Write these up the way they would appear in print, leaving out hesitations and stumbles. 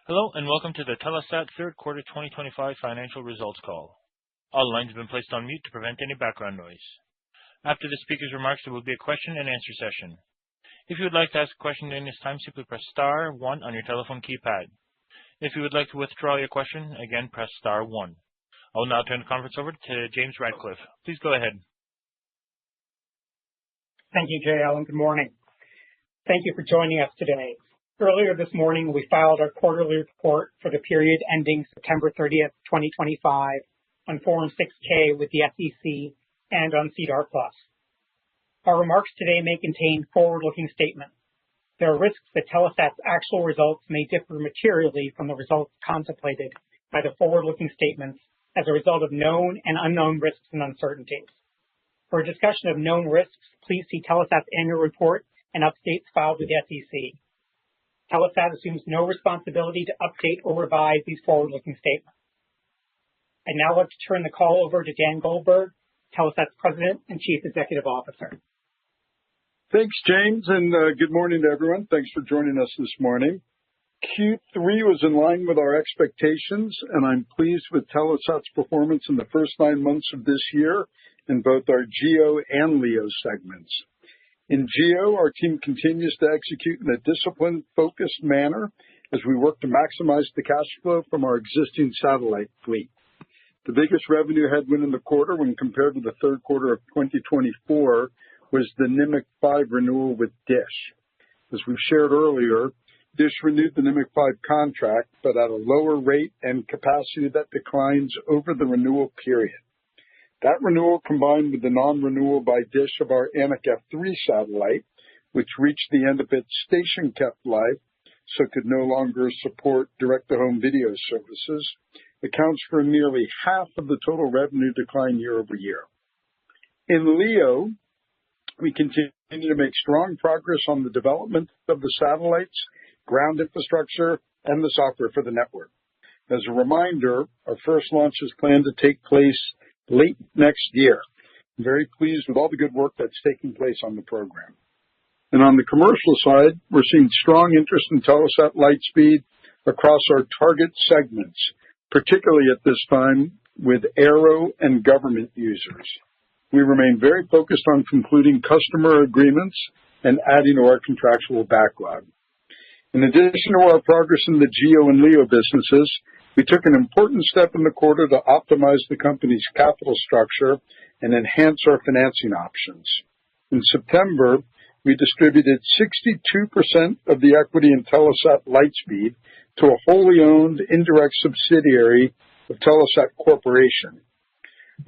Hello, and welcome to the Telesat third quarter 2025 financial results call. All lines have been placed on mute to prevent any background noise. After the speaker's remarks, there will be a question and answer session. If you would like to ask a question during this time, simply press star 1 on your telephone keypad. If you would like to withdraw your question, again, press star 1. I will now turn the conference over to James Radcliffe. Please go ahead. Thank you, JL, and good morning. Thank you for joining us today. Earlier this morning, we filed our quarterly report for the period ending September 30th, 2025 on Form 6K with the SEC and on SEDAR+. Our remarks today may contain forward-looking statements. There are risks that Telesat's actual results may differ materially from the results contemplated by the forward-looking statements as a result of known and unknown risks and uncertainties. For a discussion of known risks, please see Telesat's annual report and updates filed with the SEC. Telesat assumes no responsibility to update or revise these forward-looking statements. I'd now like to turn the call over to Dan Goldberg, Telesat's President and Chief Executive Officer. Thanks, James, and good morning to everyone. Thanks for joining us this morning. Q3 was in line with our expectations, and I'm pleased with Telesat's performance in the first 9 months of this year in both our GEO and LEO segments. In GEO, our team continues to execute in a disciplined, focused manner as we work to maximize the cash flow from our existing satellite fleet. The biggest revenue headwind in the quarter when compared to the third quarter of 2024 was the Nimiq 5 renewal with DISH. As we've shared earlier, DISH renewed the Nimiq 5 contract, but at a lower rate and capacity that declines over the renewal period. That renewal, combined with the non-renewal by DISH of our Anik F3 satellite, which reached the end of its station-kept life, so could no longer support direct-to-home video services, accounts for nearly half of the total revenue decline year over year. In LEO, we continue to make strong progress on the development of the satellites, ground infrastructure, and the software for the network. As a reminder, our first launch is planned to take place late next year. I'm very pleased with all the good work that's taking place on the program. And on the commercial side, we're seeing strong interest in Telesat Lightspeed across our target segments, particularly at this time with aero and government users. We remain very focused on concluding customer agreements and adding to our contractual backlog. In addition to our progress in the GEO and LEO businesses, we took an important step in the quarter to optimize the company's capital structure and enhance our financing options. In September, we distributed 62% of the equity in Telesat Lightspeed to a wholly owned indirect subsidiary of Telesat Corporation.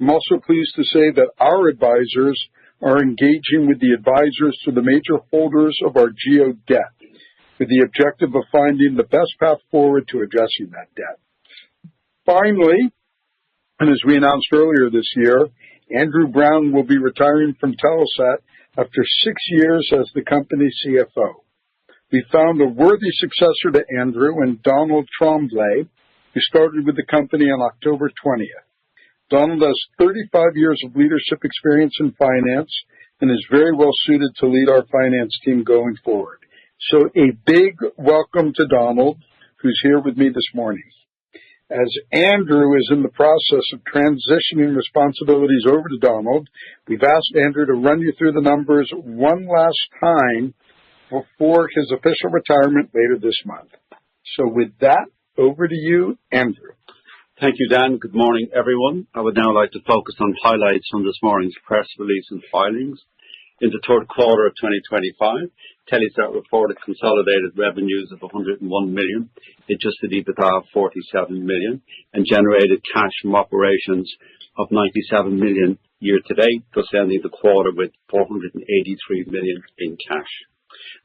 I'm also pleased to say that our advisors are engaging with the advisors to the major holders of our GEO debt, with the objective of finding the best path forward to addressing that debt. Finally, and as we announced earlier this year, Andrew Brown will be retiring from Telesat after 6 years as the company's CFO. We found a worthy successor to Andrew in Donald Tremblay, who started with the company on October 20th. Donald has 35 years of leadership experience in finance and is very well suited to lead our finance team going forward. So a big welcome to Donald, who's here with me this morning. As Andrew is in the process of transitioning responsibilities over to Donald, we've asked Andrew to run you through the numbers one last time before his official retirement later this month. So with that, over to you, Andrew. Thank you, Dan. Good morning, everyone. I would now like to focus on highlights from this morning's press release and filings. In the third quarter of 2025, Telesat reported consolidated revenues of $101 million, adjusted EBITDA of $47 million, and generated cash from operations of $97 million year to date, thus ending the quarter with $483 million in cash.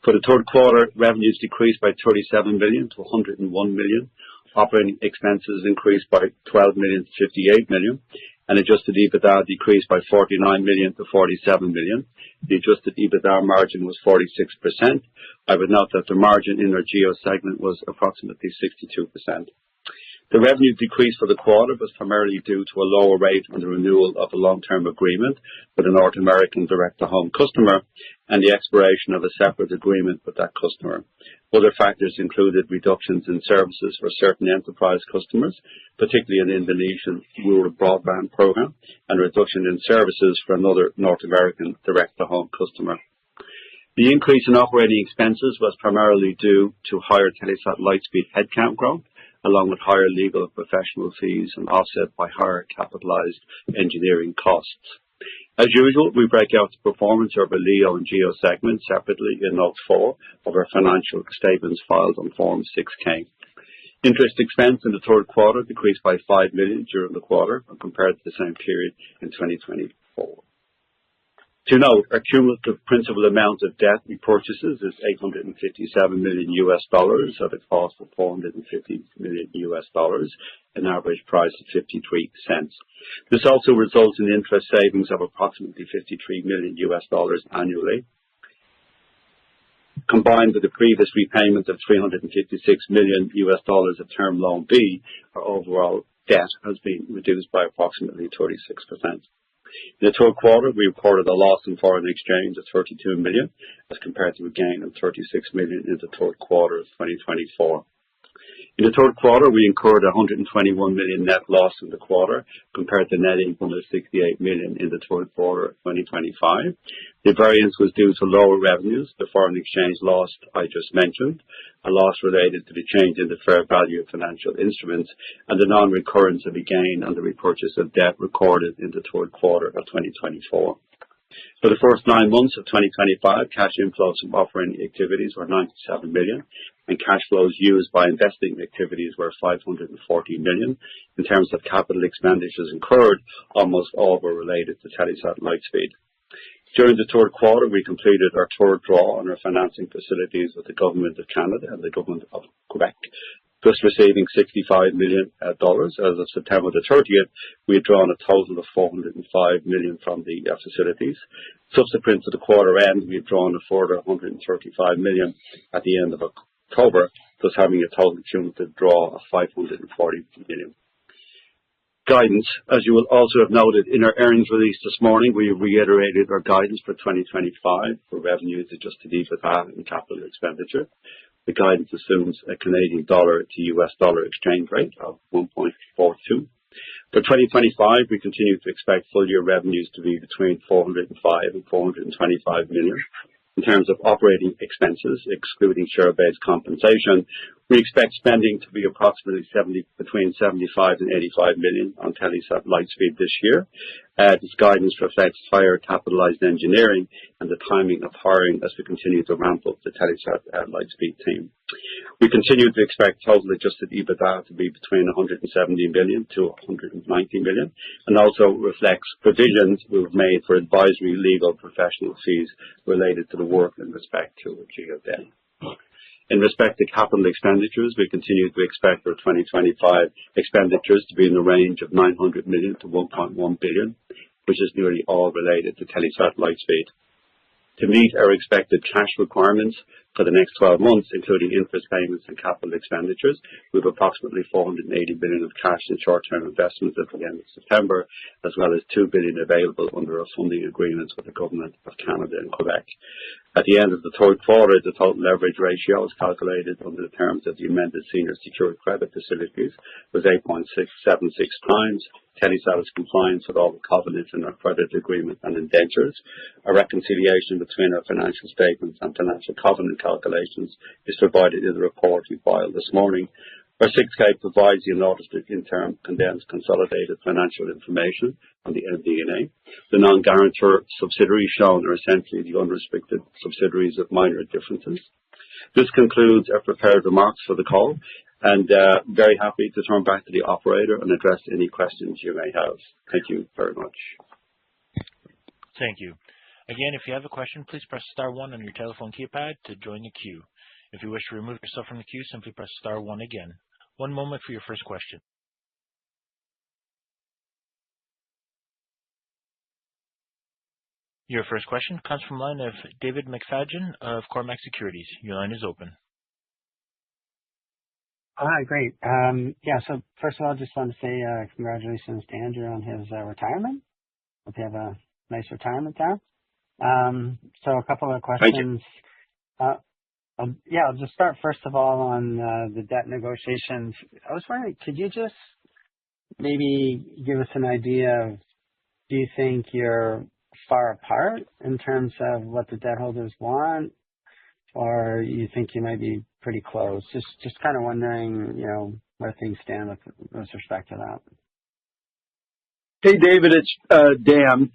For the third quarter, revenues decreased by $37 million to $101 million. Operating expenses increased by $12 million to $58 million, and adjusted EBITDA decreased by $49 million to $47 million. The adjusted EBITDA margin was 46%. I would note that the margin in our GEO segment was approximately 62%. The revenue decrease for the quarter was primarily due to a lower rate on the renewal of a long-term agreement with a North American direct-to-home customer and the expiration of a separate agreement with that customer. Other factors included reductions in services for certain enterprise customers, particularly an Indonesian rural broadband program, and a reduction in services for another North American direct-to-home customer. The increase in operating expenses was primarily due to higher Telesat Lightspeed headcount growth, along with higher legal and professional fees and offset by higher capitalized engineering costs. As usual, we break out the performance of our LEO and GEO segments separately in Note 4 of our financial statements filed on Form 6K. Interest expense in the third quarter decreased by $5 million during the quarter when compared to the same period in 2024. To note, our cumulative principal amount of debt repurchases is $857 million at a cost of $450 million, an average price of 53 cents. This also results in interest savings of approximately $53 million annually. Combined with the previous repayment of $356 million of Term Loan B, our overall debt has been reduced by approximately 36%. In the third quarter, we reported a loss in foreign exchange of $32 million, as compared to a gain of $36 million in the third quarter of 2024. In the third quarter, we incurred a $121 million net loss in the quarter, compared to net income of $68 million in the third quarter of 2025. The variance was due to lower revenues, the foreign exchange loss I just mentioned, a loss related to the change in the fair value of financial instruments, and the non-recurrence of a gain on the repurchase of debt recorded in the third quarter of 2024. For the first 9 months of 2025, cash inflows from operating activities were $97 million, and cash flows used by investing activities were $540 million. In terms of capital expenditures incurred, almost all were related to Telesat Lightspeed. During the third quarter, we completed our third draw on our financing facilities with the Government of Canada and the Government of Quebec, thus receiving $65 million. As of September the 30th, we had drawn a total of $405 million from the facilities. Subsequent to the quarter end, we had drawn a further $135 million at the end of October, thus having a total cumulative draw of $540 million. Guidance. As you will also have noted in our earnings release this morning, we reiterated our guidance for 2025 for revenues, adjusted EBITDA, and capital expenditure. The guidance assumes a Canadian dollar to US dollar exchange rate of 1.42. For 2025, we continue to expect full year revenues to be between $405 and $425 million. In terms of operating expenses, excluding share-based compensation, we expect spending to be approximately between $75 and $85 million on Telesat Lightspeed this year. This guidance reflects higher capitalized engineering and the timing of hiring as we continue to ramp up the Telesat Lightspeed team. We continue to expect total adjusted EBITDA to be between $170 million to $190 million, and also reflects provisions we've made for advisory, legal, professional fees related to the work in respect to GEO debt. In respect to capital expenditures, we continue to expect our 2025 expenditures to be in the range of $900 million to $1.1 billion, which is nearly all related to Telesat Lightspeed. To meet our expected cash requirements for the next 12 months, including interest payments and capital expenditures, we have approximately $480 billion of cash and short-term investments at the end of September, as well as $2 billion available under our funding agreements with the Government of Canada and Quebec. At the end of the third quarter, the total leverage ratio is calculated under the terms of the amended senior secured credit facilities was 8.676 times. Telesat is compliant with all the covenants in our credit agreement and indentures. A reconciliation between our financial statements and financial covenant calculations is provided in the report we filed this morning. Our 6K provides the unaudited interim condensed consolidated financial information on the MD&A. The non-guarantor subsidiaries shown are essentially the unrestricted subsidiaries with minor differences. This concludes our prepared remarks for the call, and very happy to turn back to the operator and address any questions you may have. Thank you very much. Thank you. Again, if you have a question, please press star 1 on your telephone keypad to join the queue. If you wish to remove yourself from the queue, simply press star 1 again. One moment for your first question. Your first question comes from the line of David McFadgen of Cormark Securities. Your line is open. Hi, great. So first of all, just want to say congratulations to Andrew on his retirement. Hope you have a nice retirement there. So a couple of Thank you. questions. Uh, I'll just start first of all on the debt negotiations. I was wondering, could you just maybe give us an idea of, do you think you're far apart in terms of what the debt holders want, or you think you might be pretty close? Just kind of wondering, where things stand with respect to that. Hey, David, it's Dan.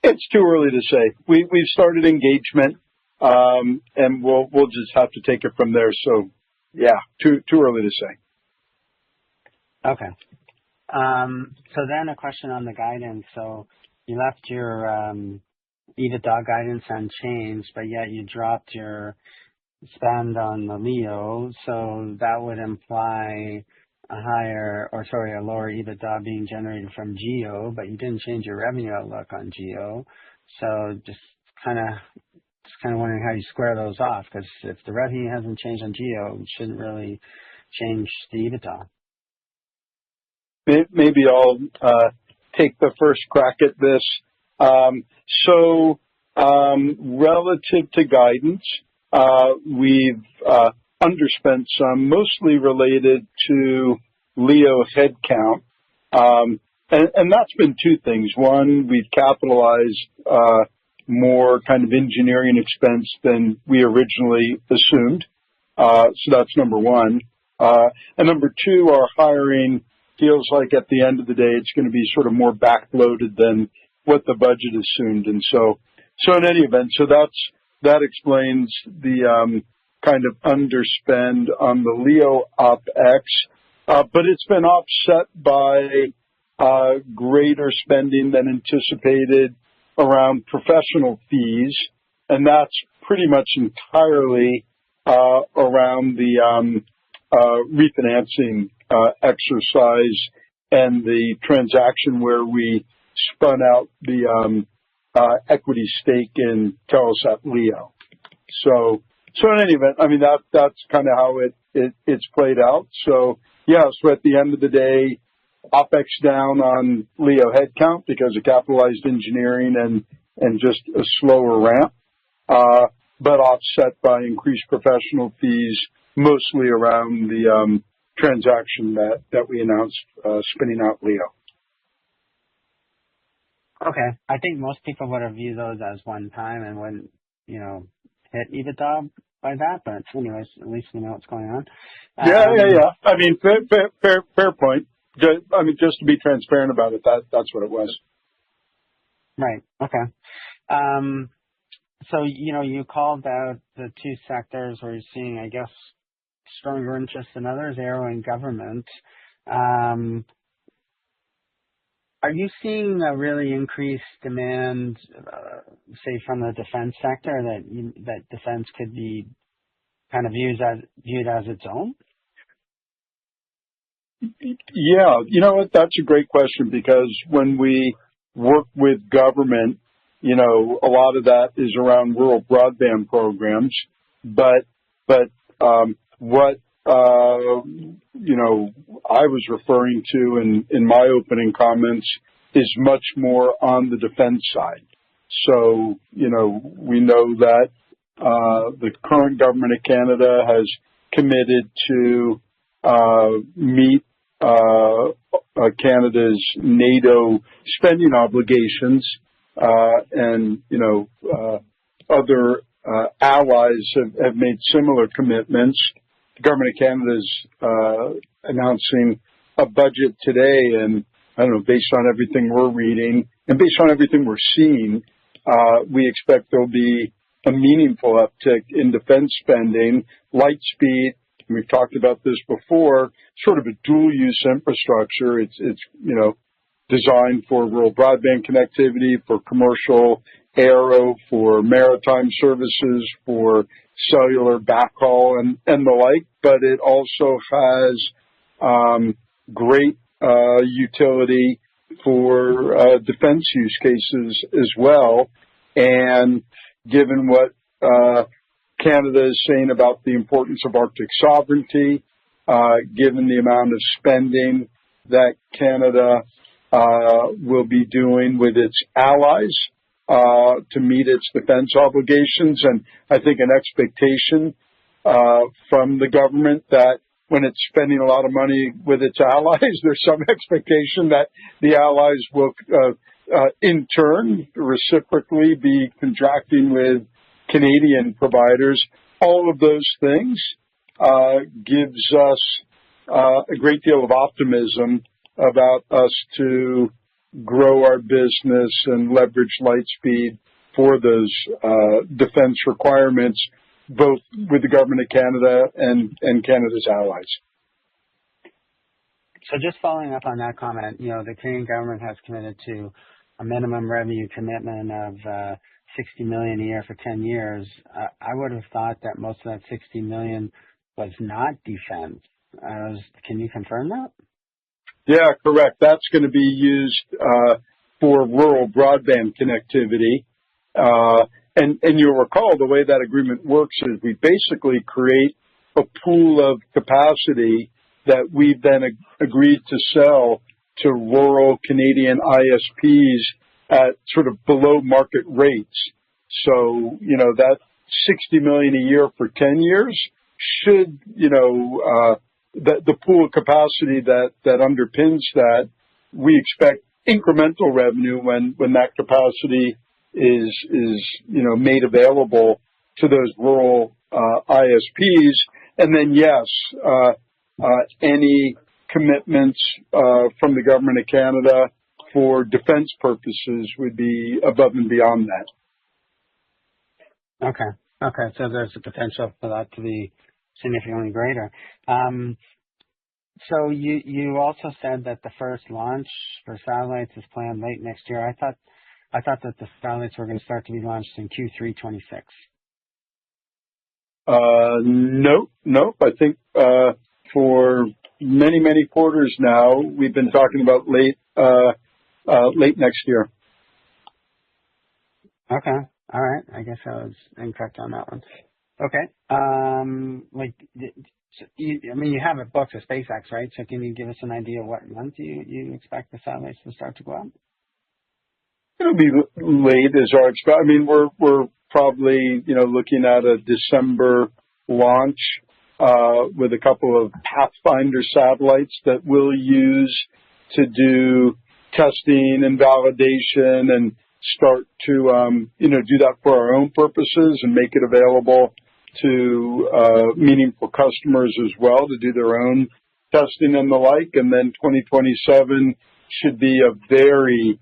It's too early to say. We've started engagement, and we'll just have to take it from there. So, yeah, too early to say. Okay. So then a question on the guidance. So you left your EBITDA guidance unchanged, but yet you dropped your spend on the LEO. So that would imply a lower EBITDA being generated from GEO, but you didn't change your revenue outlook on GEO. So just kind of wondering how you square those off, because if the revenue hasn't changed on GEO, it shouldn't really change the EBITDA. Maybe I'll take the first crack at this. Relative to guidance, we've underspent some, mostly related to LEO headcount. And that's been two things. One, we've capitalized more kind of engineering expense than we originally assumed. So that's number one. And number two, our hiring feels like at the end of the day, it's going to be sort of more backloaded than what the budget assumed. And so in any event, that explains the kind of underspend on the LEO OpEx. But it's been offset by greater spending than anticipated around professional fees. And that's pretty much entirely around the refinancing exercise and the transaction where we spun out the equity stake in Telesat LEO. So in any event, I mean, that's kind of how it's played out. So at the end of the day, OpEx down on LEO headcount because of capitalized engineering and just a slower ramp, but offset by increased professional fees, mostly around the transaction that we announced, spinning out LEO. Okay. I think most people would have viewed those as one time and wouldn't, hit EBITDA by that. But anyways, at least we know what's going on. Yeah. I mean, fair point. Just to be transparent about it, that's what it was. Right. Okay. So, you called out the two sectors where you're seeing, I guess, stronger interest than others, aero and government. Are you seeing a really increased demand, say, from the defense sector that defense could be kind of viewed as its own? Yeah, you know what? That's a great question, because when we work with government, a lot of that is around rural broadband programs. But what I was referring to in my opening comments is much more on the defense side. So we know that the current government of Canada has committed to meet Canada's NATO spending obligations, and other allies have made similar commitments. The government of Canada is announcing a budget today, and I don't know, based on everything we're reading and based on everything we're seeing, we expect there'll be a meaningful uptick in defense spending. Lightspeed, we've talked about this before, sort of a dual-use infrastructure. It's designed for rural broadband connectivity, for commercial aero, for maritime services, for cellular backhaul and the like. But it also has great utility for defense use cases as well. And given what Canada is saying about the importance of Arctic sovereignty, given the amount of spending that Canada will be doing with its allies to meet its defense obligations. And I think an expectation from the government that when it's spending a lot of money with its allies, there's some expectation that the allies will in turn reciprocally be contracting with Canadian providers. All of those things gives us a great deal of optimism about us to grow our business and leverage Lightspeed for those defense requirements, both with the government of Canada and Canada's allies. So just following up on that comment, the Canadian government has committed to a minimum revenue commitment of $60 million a year for 10 years. I would have thought that most of that $60 million was not defense. Can you confirm that? Yeah, correct. That's going to be used for rural broadband connectivity. And you'll recall the way that agreement works is we basically create a pool of capacity that we've then agreed to sell to rural Canadian ISPs at sort of below market rates. So, that $60 million a year for 10 years should, the pool of capacity that underpins that, we expect incremental revenue when that capacity is made available to those rural ISPs. And then, yes, any commitments from the government of Canada for defense purposes would be above and beyond that. Okay. So there's a potential for that to be significantly greater. So you also said that the first launch for satellites is planned late next year. I thought that the satellites were going to start to be launched in Q3 26. Nope. I think for many quarters now, we've been talking about late next year. Okay. All right. I guess I was incorrect on that one. Okay. You have it booked with SpaceX, right? So can you give us an idea what month you expect the satellites to start to go up? It'll be late as our expect. We're probably, looking at a December launch, with a couple of Pathfinder satellites that we'll use to do testing and validation and start to, do that for our own purposes and make it available to meaningful customers as well to do their own testing and the like. And then 2027 should be a very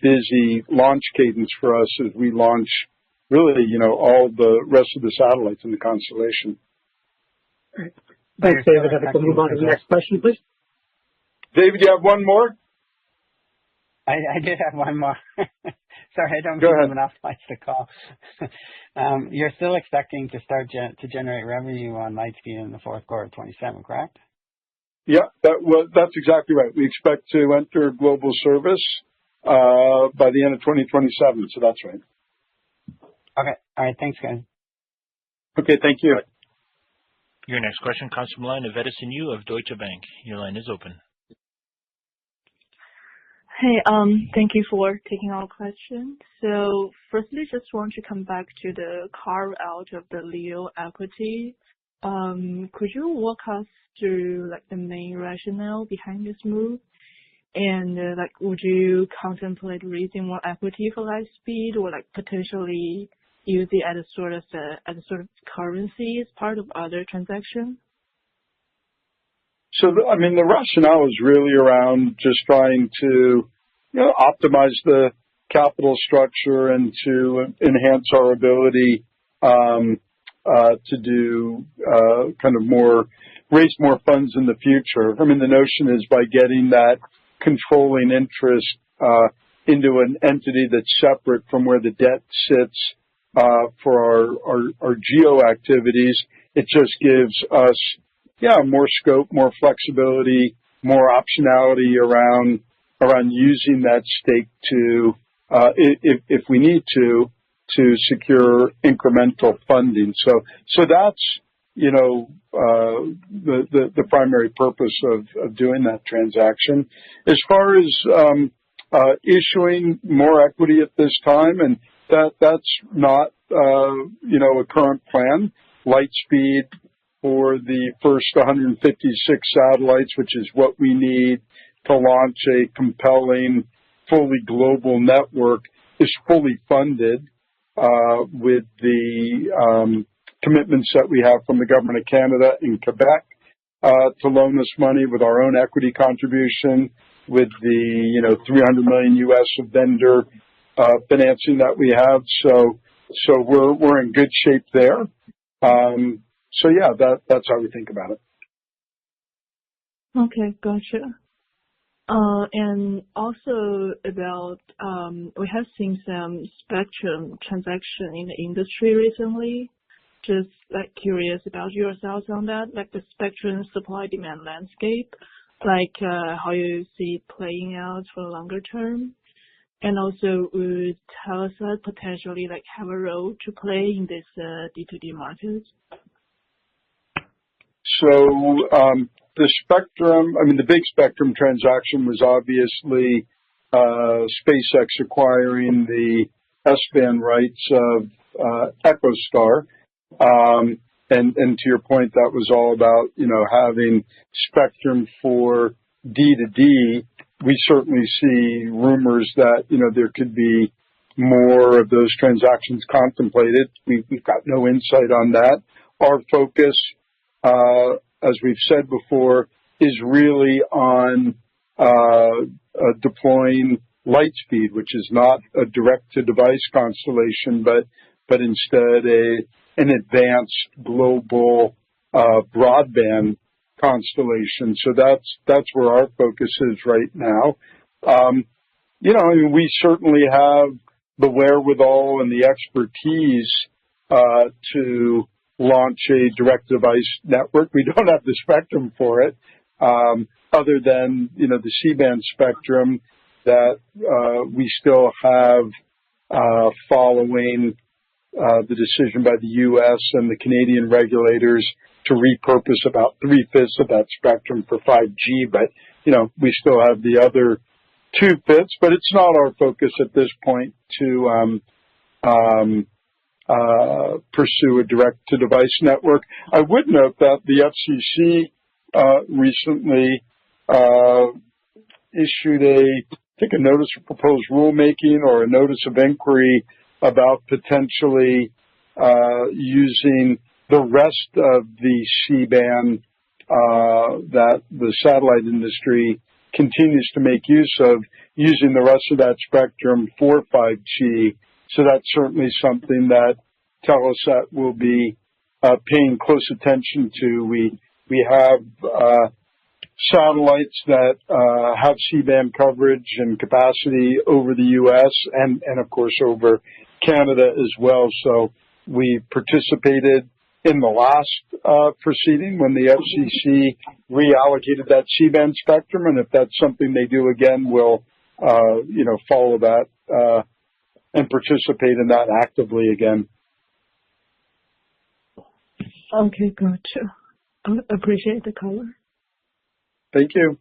busy launch cadence for us as we launch really, all the rest of the satellites in the constellation. All right. Thanks, David. I think we'll move on to the next question, please. David, you have one more? I did have one more. Sorry, I don't Go give ahead. them enough lights to call. You're still expecting to start to generate revenue on Lightspeed in the fourth quarter of 27, correct? Yeah, that's exactly right. We expect to enter global service by the end of 2027, so that's right. Okay. All right. Thanks, guys. Okay, thank you. Your next question comes from the line of Edison Yu of Deutsche Bank. Your line is open. Hey, thank you for taking our question. So firstly, just want to come back to the carve out of the LEO equity. Could you walk us through the main rationale behind this move? And would you contemplate raising more equity for Lightspeed or potentially use it as a sort of currency as part of other transactions? So, the rationale is really around just trying to, optimize the capital structure and to enhance our ability to do raise more funds in the future. The notion is by getting that controlling interest into an entity that's separate from where the debt sits for our geo activities, it just gives us more scope, more flexibility, more optionality around using that stake to, if we need to to secure incremental funding. So that's, the primary purpose of doing that transaction. As far as issuing more equity at this time, and that's not, a current plan. Lightspeed for the first 156 satellites, which is what we need to launch a compelling, fully global network, is fully funded with the commitments that we have from the government of Canada and Quebec to loan us money with our own equity contribution, with the 300 million US of vendor financing that we have. So we're in good shape there. So yeah, that's how we think about it. Okay, gotcha. And also about, we have seen some spectrum transaction in the industry recently. Just curious about your thoughts on that, the spectrum supply demand landscape, how you see it playing out for the longer term. And also, would Telesat potentially have a role to play in this D2D market? So the spectrum, the big spectrum transaction was obviously SpaceX acquiring the S-band rights of EchoStar. And to your point, that was all about, having spectrum for D2D. We certainly see rumors that, there could be more of those transactions contemplated. We've got no insight on that. Our focus, as we've said before, is really on deploying Lightspeed, which is not a direct-to-device constellation, but instead an advanced global broadband constellation. So that's where our focus is right now. We certainly have the wherewithal and the expertise to launch a direct-to-device network. We don't have the spectrum for it, other than the C-band spectrum that we still have following the decision by the U.S. and the Canadian regulators to repurpose about 3/5 of that spectrum for 5G. But, we still have the other 2/5, but it's not our focus at this point to pursue a direct-to-device network. I would note that the FCC recently issued a notice of proposed rulemaking or a notice of inquiry about potentially using the rest of the C-band that the satellite industry continues to make use of, using the rest of that spectrum for 5G. So that's certainly something that Telesat will be paying close attention to. We have satellites that have C-band coverage and capacity over the U.S. and of course over Canada as well. So we participated in the last proceeding when the FCC reallocated that C-band spectrum, and if that's something they do again, we'll follow that and participate in that actively again. Okay, gotcha. I appreciate the color. Thank you.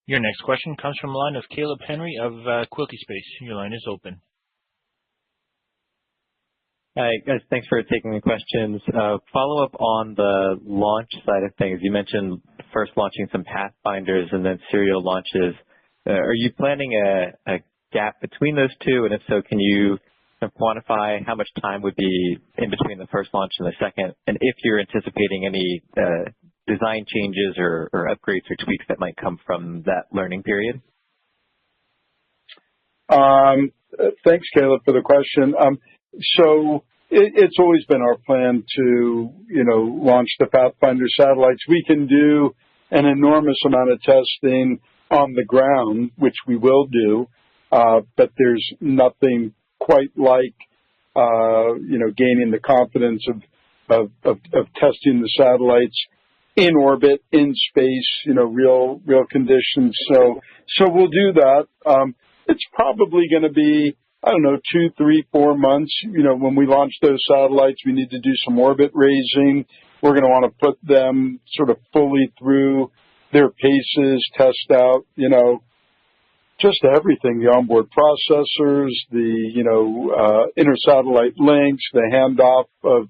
Your next question comes from the line of Caleb Henry of Quilty Space. Your line is open. Hi, guys. Thanks for taking the questions. Follow up on the launch side of things. You mentioned first launching some Pathfinders and then serial launches. Are you planning a gap between those two? And if so, can you quantify how much time would be in between the first launch and the second? And if you're anticipating any design changes or upgrades or tweaks that might come from that learning period? Thanks, Caleb, for the question. So it's always been our plan to, launch the Pathfinder satellites. We can do an enormous amount of testing on the ground, which we will do, but there's nothing quite like, gaining the confidence of testing the satellites in orbit, in space, real conditions. So we'll do that. It's probably going to be I don't know, 2, 3, 4 months. When we launch those satellites, we need to do some orbit raising. We're going to want to put them sort of fully through their paces, test out, just everything, the onboard processors, the, inter-satellite links, the handoff of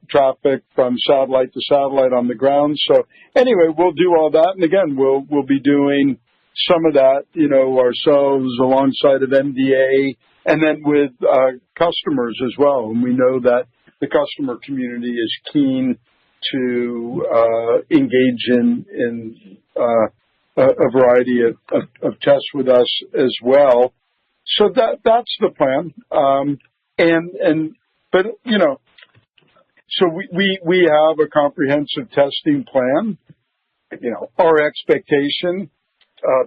traffic from satellite to satellite on the ground. So anyway, we'll do all that. And again, we'll be doing some of that, ourselves alongside of MDA and then with customers as well. And we know that the customer community is keen to engage in a variety of tests with us as well. So that's the plan. So we have a comprehensive testing plan. Our expectation,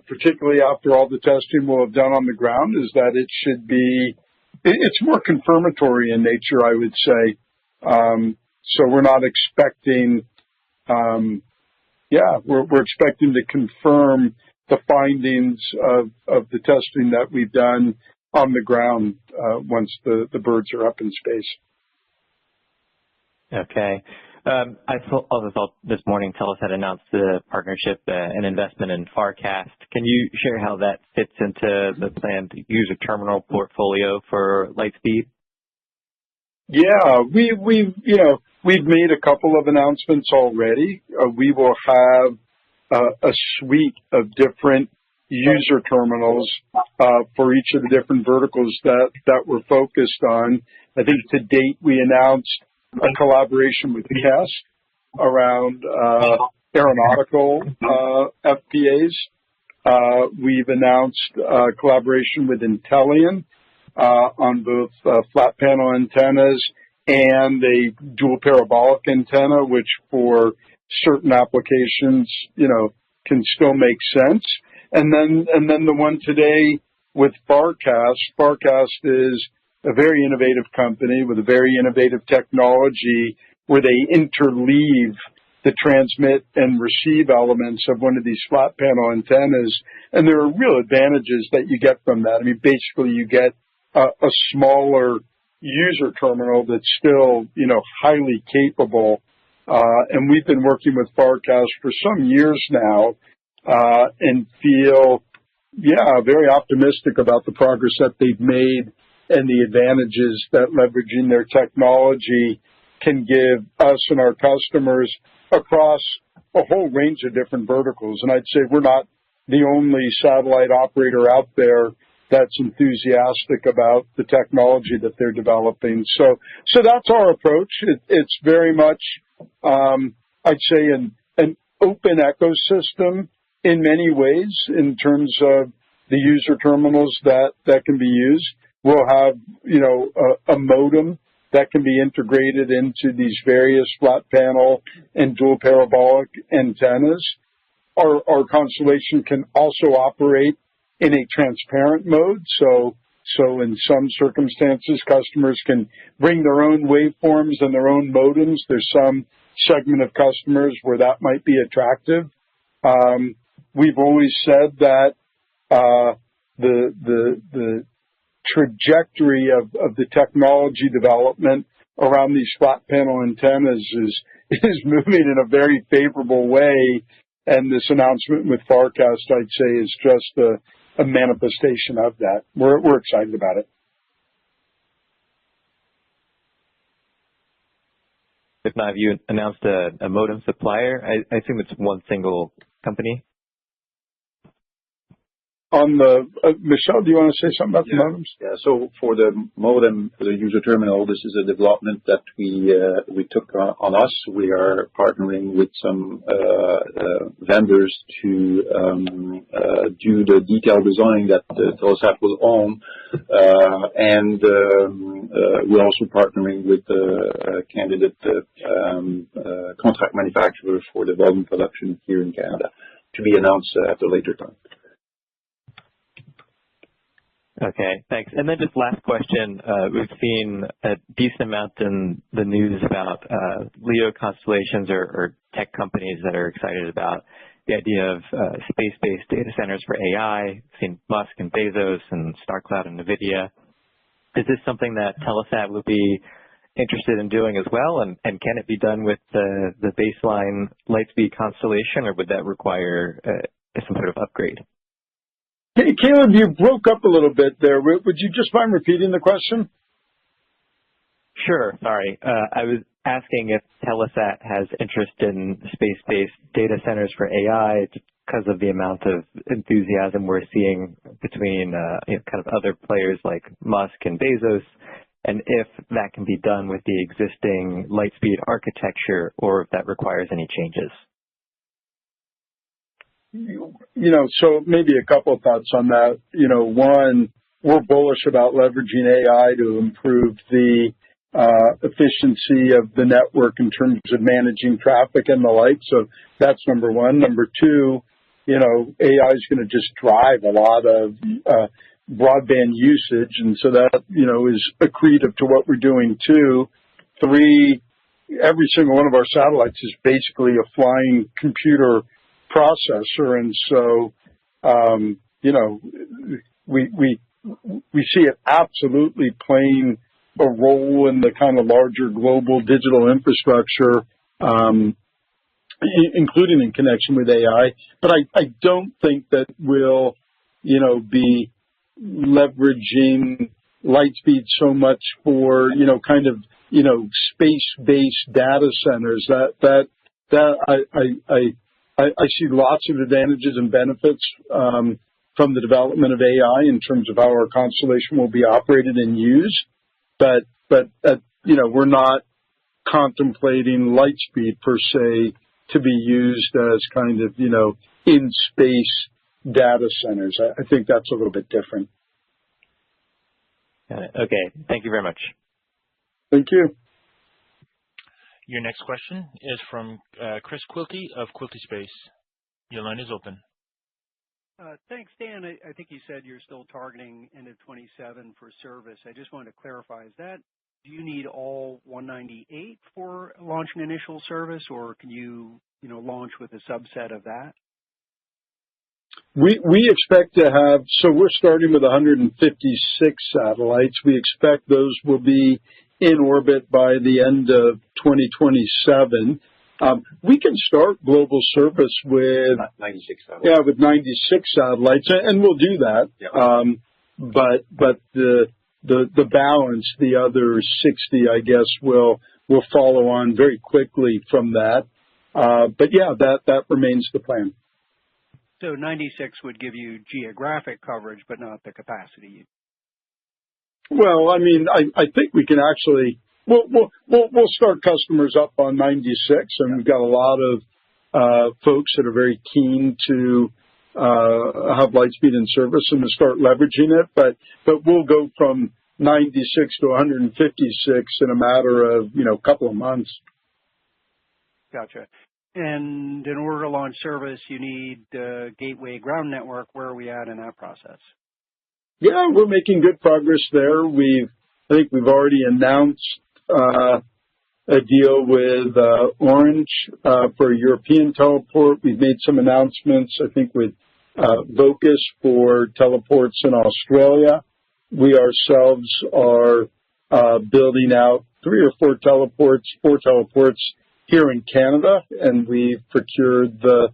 particularly after all the testing we'll have done on the ground, is that it's more confirmatory in nature, I would say. So we're not expecting, we're expecting to confirm the findings of the testing that we've done on the ground once the birds are up in space. Okay. I also thought this morning Telesat announced the partnership and investment in Farcast. Can you share how that fits into the planned user terminal portfolio for Lightspeed? Yeah, we've made a couple of announcements already. We will have a suite of different user terminals for each of the different verticals that we're focused on. I think to date we announced a collaboration with KESS around aeronautical FPAs. We've announced collaboration with Intellian on both flat panel antennas and a dual parabolic antenna, which for certain applications, can still make sense. And then the one today with Farcast. Farcast is a very innovative company with a very innovative technology where they interleave the transmit and receive elements of one of these flat panel antennas. And there are real advantages that you get from that. I mean, basically you get a smaller user terminal that's still, highly capable. And we've been working with Farcast for some years now, and feel, very optimistic about the progress that they've made and the advantages that leveraging their technology can give us and our customers across a whole range of different verticals. And I'd say we're not the only satellite operator out there that's enthusiastic about the technology that they're developing. So that's our approach. It's very much, I'd say, an open ecosystem in many ways in terms of the user terminals that can be used. We'll have, a modem that can be integrated into these various flat panel and dual parabolic antennas. Our constellation can also operate in a transparent mode. So in some circumstances, customers can bring their own waveforms and their own modems. There's some segment of customers where that might be attractive. We've always said that the trajectory of the technology development around these flat panel antennas is moving in a very favorable way. And this announcement with Farcast, I'd say, is just a manifestation of that. We're excited about it. If not, have you announced a modem supplier? I assume it's one single company. Michel, do you want to say something about the modems? Yeah. So for the modem, for the user terminal, this is a development that we took on us. We are partnering with some vendors to do the detailed design that Telesat will own, and we're also partnering with the candidate contract manufacturer for the volume production here in Canada, to be announced at a later time. Okay, thanks. And then just last question. We've seen a decent amount in the news about LEO constellations or tech companies that are excited about the idea of space-based data centers for AI. We've seen Musk and Bezos and StarCloud and NVIDIA. Is this something that Telesat would be interested in doing as well? And can it be done with the baseline Lightspeed constellation, or would that require some sort of upgrade? Hey, Caleb, you broke up a little bit there. Would you just mind repeating the question? Sure. Sorry. I was asking if Telesat has interest in space-based data centers for AI, just because of the amount of enthusiasm we're seeing between kind of other players like Musk and Bezos, and if that can be done with the existing Lightspeed architecture, or if that requires any changes. So maybe a couple of thoughts on that. One, we're bullish about leveraging AI to improve the efficiency of the network in terms of managing traffic and the like. So that's number one. Number two, AI is going to just drive a lot of broadband usage, and so that is accretive to what we're doing too. Three, every single one of our satellites is basically a flying computer processor, and so we see it absolutely playing a role in the kind of larger global digital infrastructure, including in connection with AI. But I don't think that we'll be leveraging Lightspeed so much for space-based data centers. I see lots of advantages and benefits from the development of AI in terms of how our constellation will be operated and used. But we're not contemplating Lightspeed per se to be used as kind of in space data centers. I think that's a little bit different. Got it. Okay. Thank you very much. Thank you. Your next question is from Chris Quilty of Quilty Space. Your line is open. Thanks, Dan. I think you said you're still targeting end of 27 for service. I just wanted to clarify, do you need all 198 for launching initial service, or can you launch with a subset of that? We expect to have, so we're starting with 156 satellites. We expect those will be in orbit by the end of 2027. We can start global service with 96 satellites. Yeah, with 96 satellites, and we'll do that. Yeah. But the balance, the other 60, I guess, will follow on very quickly from that. But yeah, that remains the plan. So 96 would give you geographic coverage, but not the capacity. Well, I mean, I think we can actually. We'll start customers up on 96, and we've got a lot of folks that are very keen to have Lightspeed in service and to start leveraging it. But we'll go from 96 to 156 in a matter of a couple of months. Gotcha. And in order to launch service, you need the gateway ground network. Where are we at in that process? Yeah, we're making good progress there. I think we've already announced a deal with Orange for a European teleport. We've made some announcements, I think, with Vocus for teleports in Australia. We ourselves are building out 3 or 4 teleports, 4 teleports here in Canada, and we've procured the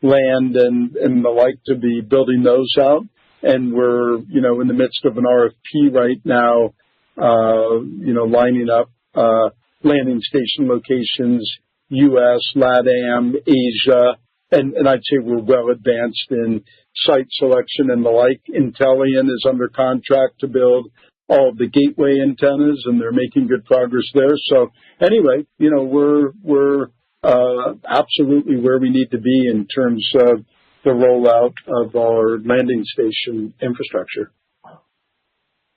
land and the like to be building those out. And we're, in the midst of an RFP right now, lining up landing station locations, U.S., LATAM, Asia, and I'd say we're well advanced in site selection and the like. Intellian is under contract to build all of the gateway antennas, and they're making good progress there. So anyway, we're absolutely where we need to be in terms of the rollout of our landing station infrastructure.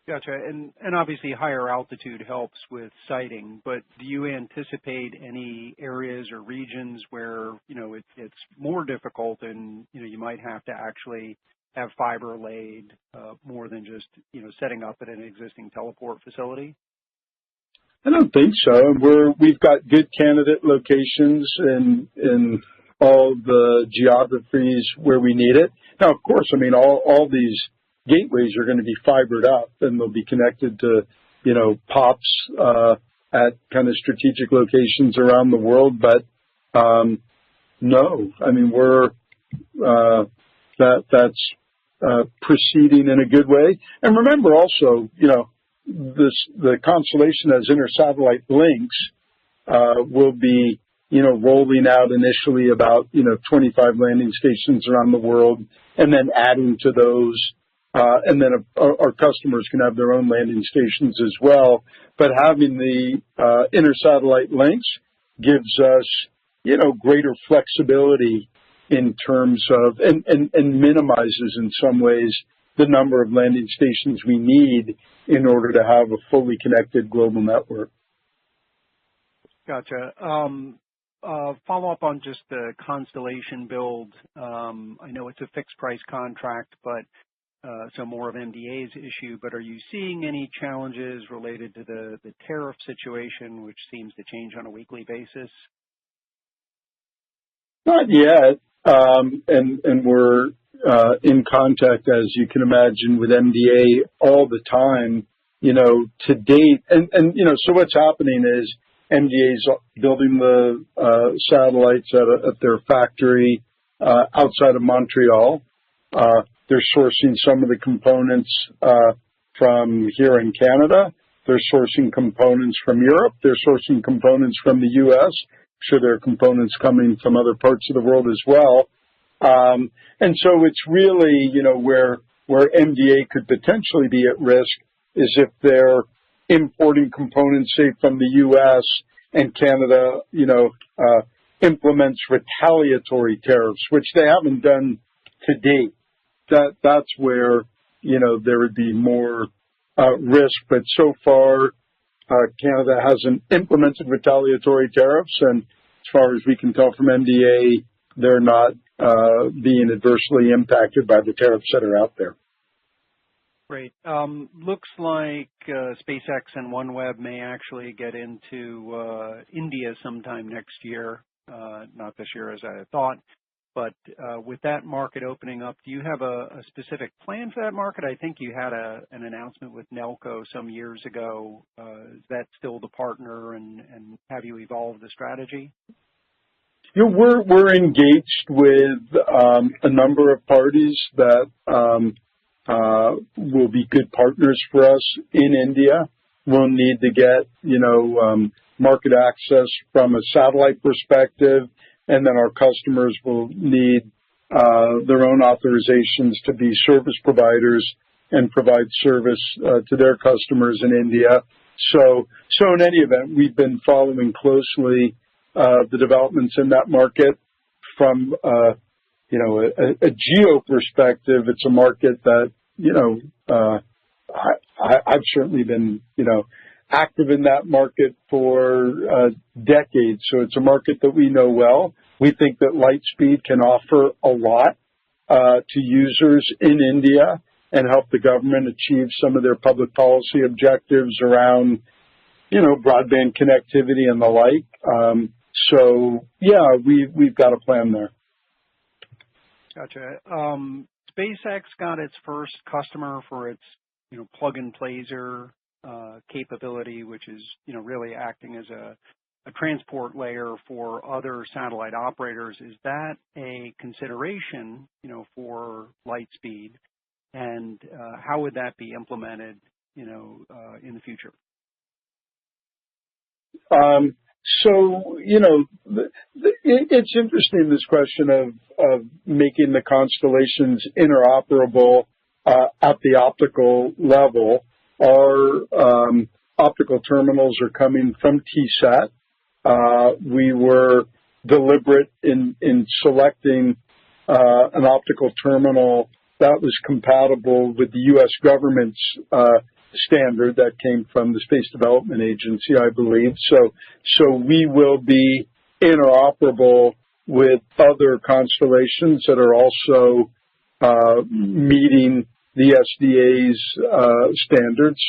Gotcha. And obviously higher altitude helps with sighting, but do you anticipate any areas or regions where, it's more difficult and, you might have to actually have fiber laid more than just, setting up at an existing teleport facility? I don't think so. We've got good candidate locations in all the geographies where we need it. Now, of course, I mean, all these gateways are going to be fibered up, and they'll be connected to, POPs at kind of strategic locations around the world. But no, I mean, that's proceeding in a good way. And remember also, the constellation has inter-satellite links, will be, rolling out initially about, 25 landing stations around the world, and then adding to those. And then our customers can have their own landing stations as well. But having the inter-satellite links gives us, greater flexibility in terms of, and minimizes in some ways the number of landing stations we need in order to have a fully connected global network. Gotcha. Follow up on just the constellation build. I know it's a fixed price contract, but so more of MDA's issue, but are you seeing any challenges related to the tariff situation, which seems to change on a weekly basis? Not yet. And we're in contact, as you can imagine, with MDA all the time, to date. And so what's happening is MDA's building the satellites at their factory outside of Montreal. They're sourcing some of the components from here in Canada. They're sourcing components from Europe. They're sourcing components from the U.S. I'm sure there are components coming from other parts of the world as well. And so it's really, where MDA could potentially be at risk is if they're importing components, say, from the U.S. and Canada, implements retaliatory tariffs, which they haven't done to date. That's where, there would be more risk. But so far, Canada hasn't implemented retaliatory tariffs, and as far as we can tell from MDA, they're not being adversely impacted by the tariffs that are out there. Great. Looks like SpaceX and OneWeb may actually get into India sometime next year. Not this year as I had thought, but with that market opening up, do you have a specific plan for that market? I think you had an announcement with Nelco some years ago. Is that still the partner, and have you evolved the strategy? We're engaged with a number of parties that will be good partners for us in India. We'll need to get, market access from a satellite perspective, and then our customers will need their own authorizations to be service providers and provide service to their customers in India. So in any event, we've been following closely the developments in that market from a geo perspective. It's a market that I've certainly been active in that market for decades. So it's a market that we know well. We think that Lightspeed can offer a lot to users in India and help the government achieve some of their public policy objectives around broadband connectivity and the like. So yeah, we've got a plan there. Gotcha. SpaceX got its first customer for its plug and placer capability, which is really acting as a transport layer for other satellite operators. Is that a consideration for Lightspeed, and how would that be implemented in the future? So, it's interesting, this question of making the constellations interoperable at the optical level. Our optical terminals are coming from TSAT. We were deliberate in selecting an optical terminal that was compatible with the U.S. government's standard that came from the Space Development Agency, I believe. So we will be interoperable with other constellations that are also meeting the SDA's standards.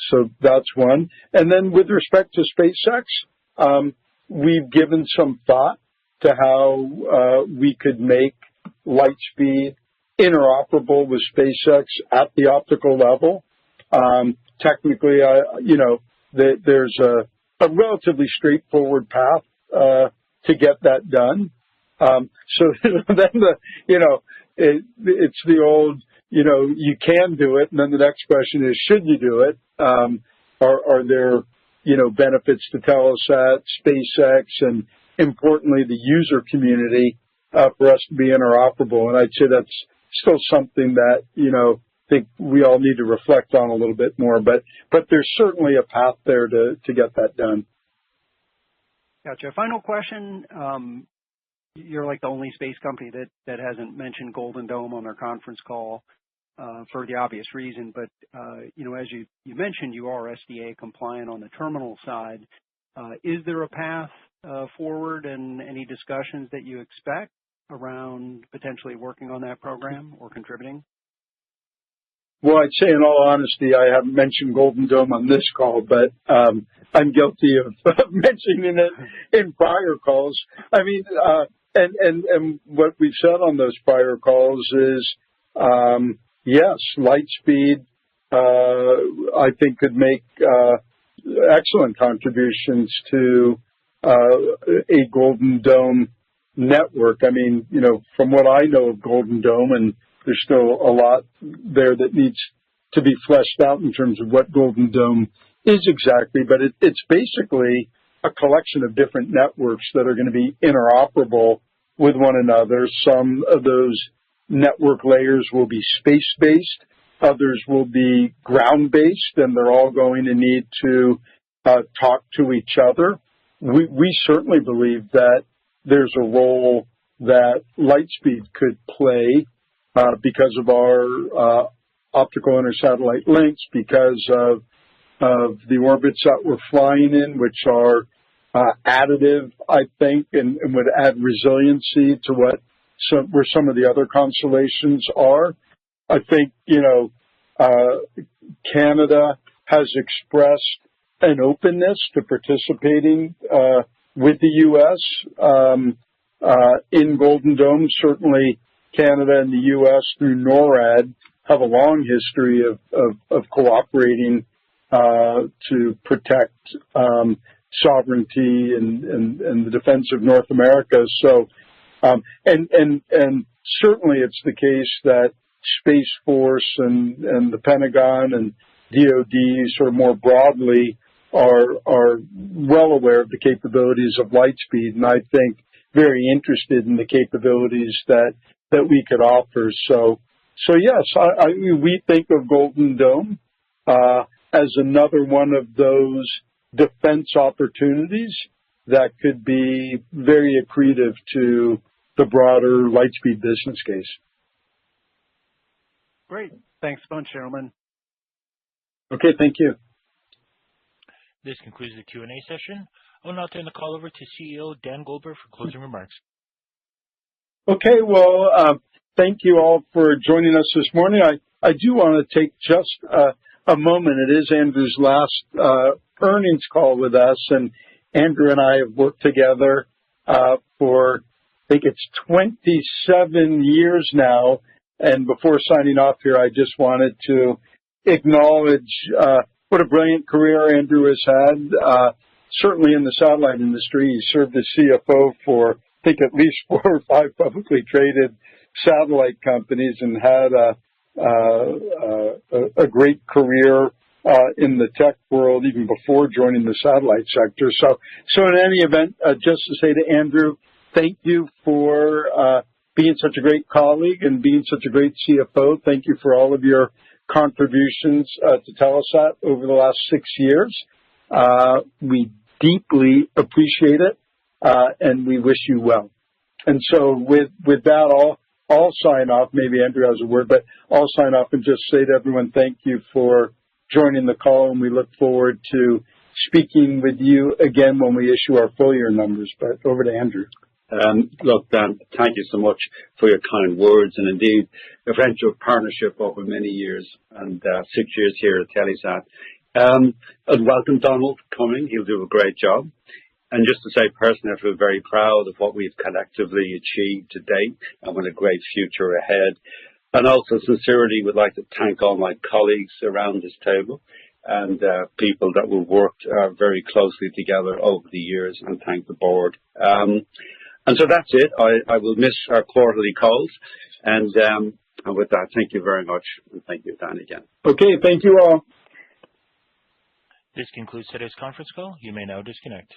So that's one. And then with respect to SpaceX, we've given some thought to how we could make Lightspeed interoperable with SpaceX at the optical level. Technically, there's a relatively straightforward path to get that done. So then it's the old, you can do it, and then the next question is, should you do it? Are there, benefits to Telesat, SpaceX, and importantly, the user community for us to be interoperable? And I'd say that's still something that, I think we all need to reflect on a little bit more, but there's certainly a path there to get that done. Gotcha. Final question. You're like the only space company that hasn't mentioned Golden Dome on their conference call for the obvious reason. But, as you mentioned, you are SDA compliant on the terminal side. Is there a path forward and any discussions that you expect around potentially working on that program or contributing? Well, I'd say in all honesty, I haven't mentioned Golden Dome on this call, but I'm guilty of mentioning it in prior calls. I mean, and what we've said on those prior calls is, yes, Lightspeed, I think could make excellent contributions to a Golden Dome network. I mean, from what I know of Golden Dome, and there's still a lot there that needs to be fleshed out in terms of what Golden Dome is exactly, but it's basically a collection of different networks that are going to be interoperable with one another. Some of those network layers will be space-based, others will be ground-based, and they're all going to need to talk to each other. We certainly believe that there's a role that Lightspeed could play because of our optical intersatellite links, because of the orbits that we're flying in, which are additive, I think, and would add resiliency to where some of the other constellations are. I think, Canada has expressed an openness to participating with the U.S. In Golden Dome. Certainly, Canada and the U.S. through NORAD have a long history of cooperating to protect sovereignty and the defense of North America. So, and certainly it's the case that Space Force and the Pentagon and DoD sort of more broadly are well aware of the capabilities of Lightspeed, and I think very interested in the capabilities that we could offer. So yes, we think of Golden Dome as another one of those defense opportunities that could be very accretive to the broader Lightspeed business case. Great. Thanks a bunch, gentlemen. Okay, thank you. This concludes the Q&A session. I will now turn the call over to CEO Dan Goldberg for closing remarks. Okay, well, thank you all for joining us this morning. I do want to take just a moment. It is Andrew's last earnings call with us, and Andrew and I have worked together for, I think it's 27 years now. And before signing off here, I just wanted to acknowledge what a brilliant career Andrew has had. Certainly in the satellite industry, he served as CFO for, I think, at least 4 or 5 publicly traded satellite companies, and had a great career in the tech world even before joining the satellite sector. So in any event, just to say to Andrew, thank you for being such a great colleague and being such a great CFO. Thank you for all of your contributions to Telesat over the last 6 years. We deeply appreciate it, and we wish you well. And so with that, I'll sign off. Maybe Andrew has a word, but I'll sign off and just say to everyone, thank you for joining the call, and we look forward to speaking with you again when we issue our full year numbers. But over to Andrew. Look, Dan, thank you so much for your kind words, and indeed a friendship partnership over many years, and 6 years here at Telesat. And welcome Donald coming. He'll do a great job. And just to say personally, I feel very proud of what we've collectively achieved to date, and with a great future ahead. And also sincerely would like to thank all my colleagues around this table and people that we've worked very closely together over the years, and thank the board. And so that's it. I will miss our quarterly calls. And with that, thank you very much. And thank you, Dan, again. Okay, thank you all. This concludes today's conference call. You may now disconnect.